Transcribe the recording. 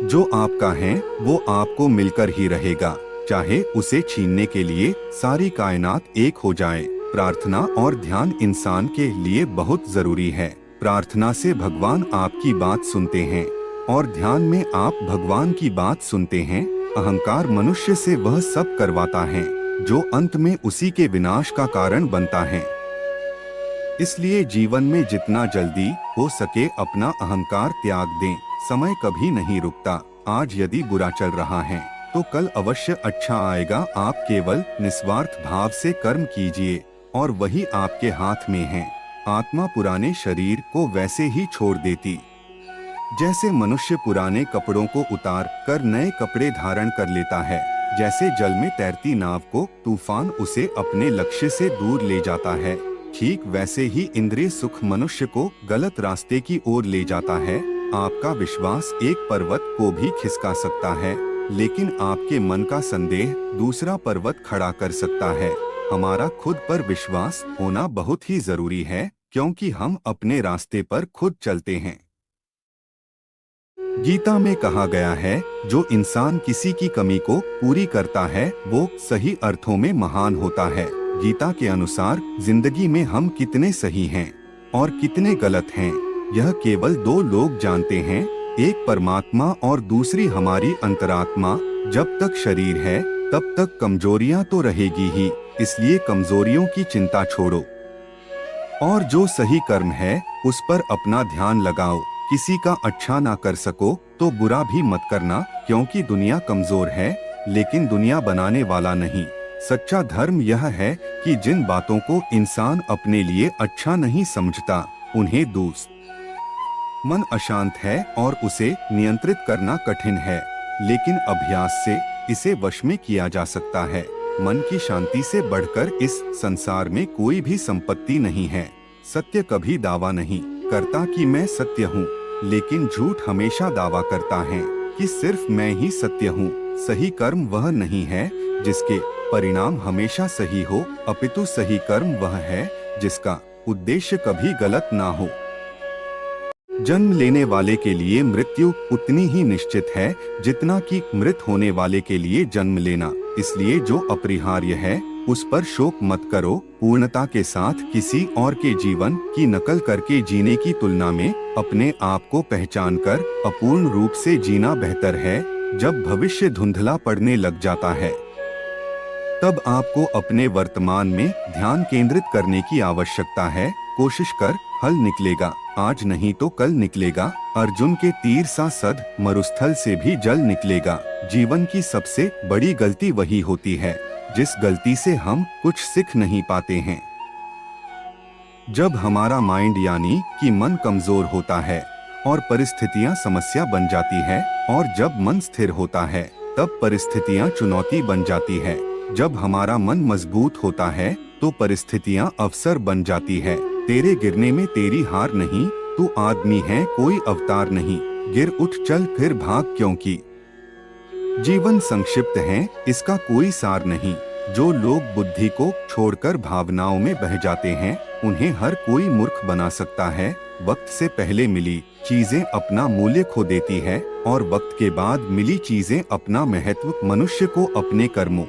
जो आपका है वो आपको मिलकर ही रहेगा, चाहे उसे छीनने के लिए सारी कायनात एक हो जाए। प्रार्थना और ध्यान इंसान के लिए बहुत जरूरी है। प्रार्थना से भगवान आपकी बात सुनते हैं और ध्यान में आप भगवान की बात सुनते हैं। अहंकार मनुष्य से वह सब करवाता है जो अंत में उसी के विनाश का कारण बनता है। इसलिए जीवन में जितना जल्दी हो सके अपना अहंकार त्याग दें। समय कभी नहीं रुकता। आज यदि बुरा चल रहा है तो कल अवश्य अच्छा आएगा। आप केवल निस्वार्थ भाव से कर्म कीजिए और वही आपके हाथ में है। आत्मा पुराने शरीर को वैसे ही छोड़ देती जैसे मनुष्य पुराने कपड़ों को उतार कर नए कपड़े धारण कर लेता है। जैसे जल में तैरती नाव को तूफान उसे अपने लक्ष्य से दूर ले जाता है, ठीक वैसे ही इंद्रिय सुख मनुष्य को गलत रास्ते की ओर ले जाता है। आपका विश्वास एक पर्वत को भी खिसका सकता है, लेकिन आपके मन का संदेह दूसरा पर्वत खड़ा कर सकता है। हमारा खुद पर विश्वास होना बहुत ही जरूरी है, क्योंकि हम अपने रास्ते पर खुद चलते हैं। गीता में कहा गया है, जो इंसान किसी की कमी को पूरी करता है वो सही अर्थों में महान होता है। गीता के अनुसार जिंदगी में हम कितने सही हैं और कितने गलत हैं, यह केवल दो लोग जानते हैं, एक परमात्मा और दूसरी हमारी अंतरात्मा। जब तक शरीर है तब तक कमजोरियां तो रहेगी ही, इसलिए कमजोरियों की चिंता छोड़ो और जो सही कर्म है उस पर अपना ध्यान लगाओ। किसी का अच्छा ना कर सको तो बुरा भी मत करना, क्योंकि दुनिया कमजोर है लेकिन दुनिया बनाने वाला नहीं। सच्चा धर्म यह है कि जिन बातों को इंसान अपने लिए अच्छा नहीं समझता उन्हें दूर। मन अशांत है और उसे नियंत्रित करना कठिन है, लेकिन अभ्यास से इसे वश में किया जा सकता है। मन की शांति से बढ़कर इस संसार में कोई भी संपत्ति नहीं है। सत्य कभी दावा नहीं करता कि मैं सत्य हूँ, लेकिन झूठ हमेशा दावा करता है कि सिर्फ मैं ही सत्य हूँ। सही कर्म वह नहीं है जिसके परिणाम हमेशा सही हो, अपितु सही कर्म वह है जिसका उद्देश्य कभी गलत ना हो। जन्म लेने वाले के लिए मृत्यु उतनी ही निश्चित है जितना कि मृत होने वाले के लिए जन्म लेना। इसलिए जो अपरिहार्य है उस पर शोक मत करो। पूर्णता के साथ किसी और के जीवन की नकल करके जीने की तुलना में अपने आप को पहचानकर अपूर्ण रूप से जीना बेहतर है। जब भविष्य धुंधला पड़ने लग जाता है तब आपको अपने वर्तमान में ध्यान केंद्रित करने की आवश्यकता है। कोशिश कर, हल निकलेगा, आज नहीं तो कल निकलेगा। अर्जुन के तीर सा सद मरुस्थल से भी जल निकलेगा। जीवन की सबसे बड़ी गलती वही होती है जिस गलती से हम कुछ सीख नहीं पाते हैं। जब हमारा माइंड यानी कि मन कमजोर होता है और परिस्थितियां समस्या बन जाती है, और जब मन स्थिर होता है तब परिस्थितियां चुनौती बन जाती है। जब हमारा मन मजबूत होता है तो परिस्थितियां अवसर बन जाती है। तेरे गिरने में तेरी हार नहीं, तू आदमी है कोई अवतार नहीं। गिर उठ चल फिर भाग, क्योंकि जीवन संक्षिप्त है, इसका कोई सार नहीं। जो लोग बुद्धि को छोड़कर भावनाओं में बह जाते हैं उन्हें हर कोई मूर्ख बना सकता है। वक्त से पहले मिली चीजें अपना मूल्य खो देती है और वक्त के बाद मिली चीजें अपना महत्व। मनुष्य को अपने कर्मों